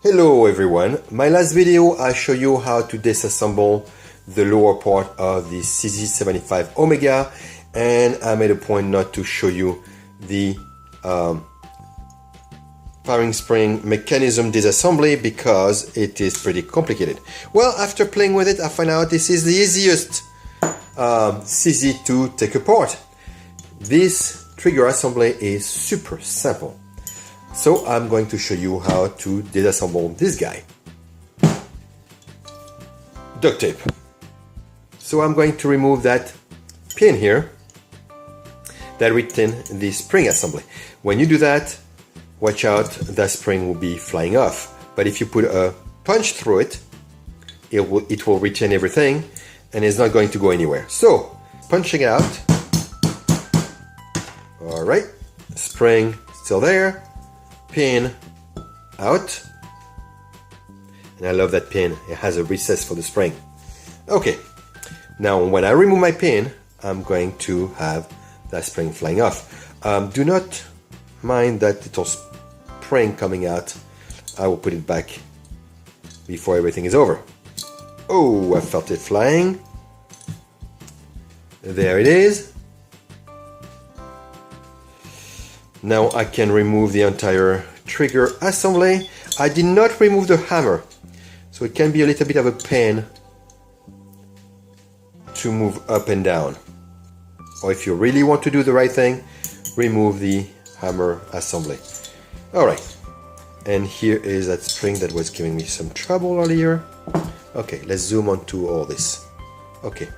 Hello everyone, my last video I show you how to disassemble the lower part of the CZ75 Omega, and I made a point not to show you the firing spring mechanism disassembly because it is pretty complicated. Well, after playing with it I found out this is the easiest CZ to take apart. This trigger assembly is super simple. So I'm going to show you how to disassemble this guy. Duct tape. So I'm going to remove that pin here that retains the spring assembly. When you do that, watch out, that spring will be flying off. But if you put a punch through it, it will retain everything and it's not going to go anywhere. So, punching out. Alright, spring still there. Pin out, and I love that pin, it has a recess for the spring. Okay, now when I remove my pin I'm going to have that spring flying off. Do not mind that little spring coming out. I will put it back before everything is over. Oh, I felt it flying. There it is. Now I can remove the entire trigger assembly. I did not remove the hammer, so it can be a little bit of a pain to move up and down. Or if you really want to do the right thing, remove the hammer assembly. Alright, and here is that spring that was giving me some trouble earlier. Okay, let's zoom onto all this. Okay,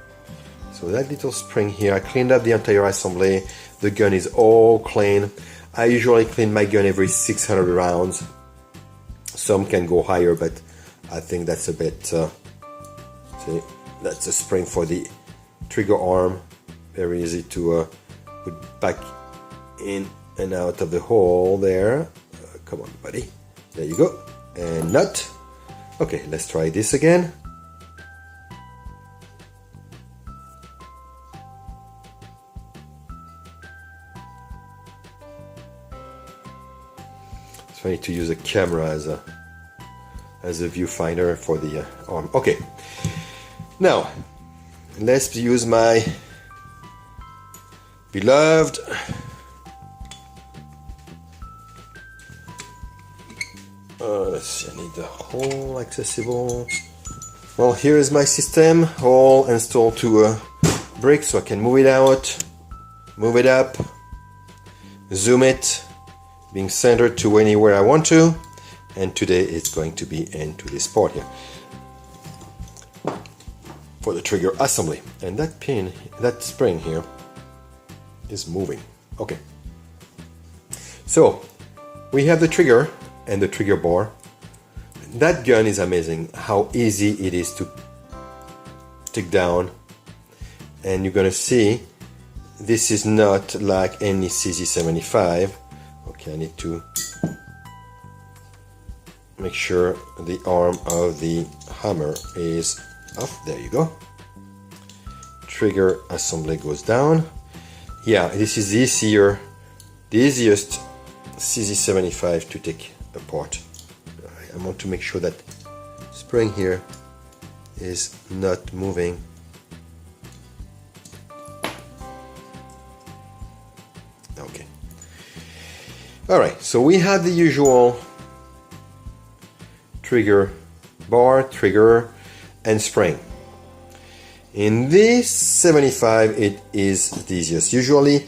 so that little spring here, I cleaned up the entire assembly. The gun is all clean. I usually clean my gun every 600 rounds. Some can go higher, but I think that's a bit... see, that's a spring for the trigger arm. Very easy to put back in and out of the hole there. Come on, buddy. There you go. And nut. Okay, let's try this again. I need to use a camera as a viewfinder for the arm. Okay, now let's use my beloved let's see, I need the hole accessible. Well, here is my system all installed to a brick, so I can move it out, move it up, zoom it, being centered to anywhere I want to, and today it's going to be into this part here for the trigger assembly. And that pin, that spring here is moving. Okay, so we have the trigger and the trigger bar. That gun is amazing how easy it is to take down, and you're gonna see this is not like any CZ75. Okay, I need to make sure the arm of the hammer is off. There you go. Trigger assembly goes down. Yeah, this is the easiest CZ75 to take apart. I want to make sure that spring here is not moving. Okay. Alright, so we have the usual trigger bar, trigger, and spring. In this 75, it is the easiest. Usually,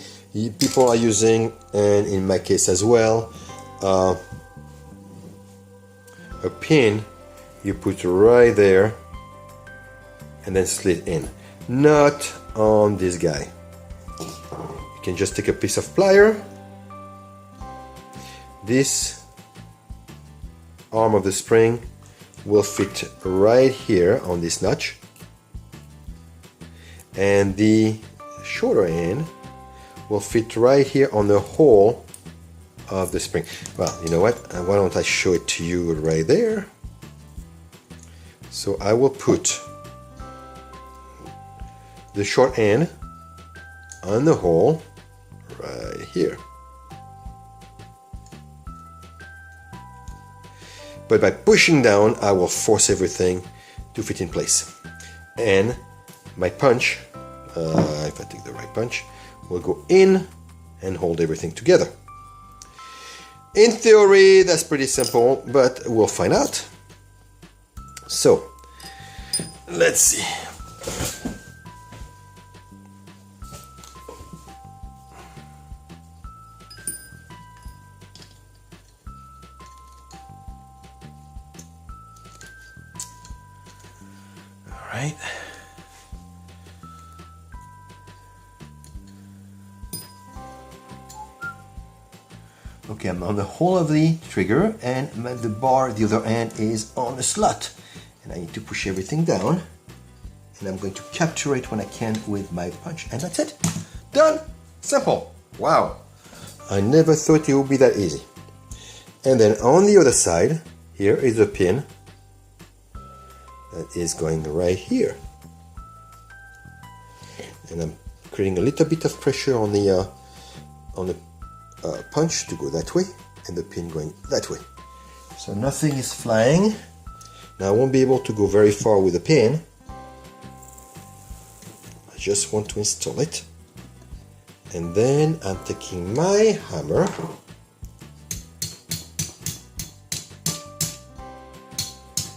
people are using, and in my case as well, a pin you put right there and then slid in. Not on this guy. You can just take a piece of plier. This arm of the spring will fit right here on this notch, and the shorter end will fit right here on the hole of the spring. Well, you know what? Why don't I show it to you right there? So I will put the short end on the hole right here. but by pushing down, I will force everything to fit in place. And my punch, if I take the right punch, will go in and hold everything together. In theory, that's pretty simple, but we'll find out. So, let's see. All right. Okay, I'm on the hole of the trigger and the bar, the other end is on the slot. And I need to push everything down. And I'm going to capture it when I can with my punch. And that's it. Done. Simple. Wow. I never thought it would be that easy. And then on the other side, here is a pin that is going right here. And I'm creating a little bit of pressure on the punch to go that way, and the pin going that way. So nothing is flying. Now I won't be able to go very far with the pin. I just want to install it. And then I'm taking my hammer,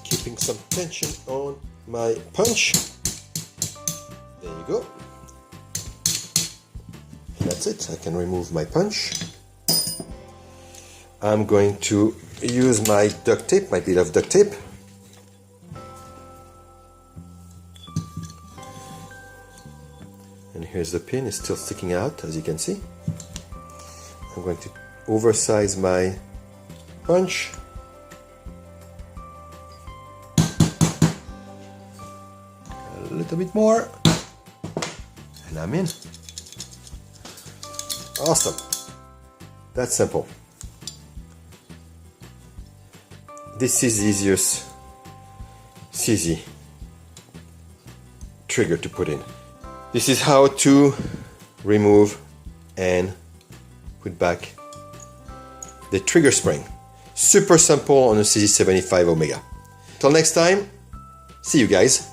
keeping some tension on my punch. There you go. And that's it. I can remove my punch. I'm going to use my duct tape, my bit of duct tape. And here's the pin, it's still sticking out, as you can see. I'm going to oversize my punch. A little bit more. And I'm in. Awesome. That's simple. This is the easiest CZ trigger to put in. This is how to remove and put back the trigger spring. Super simple on the CZ75 Omega. Till next time, see you guys.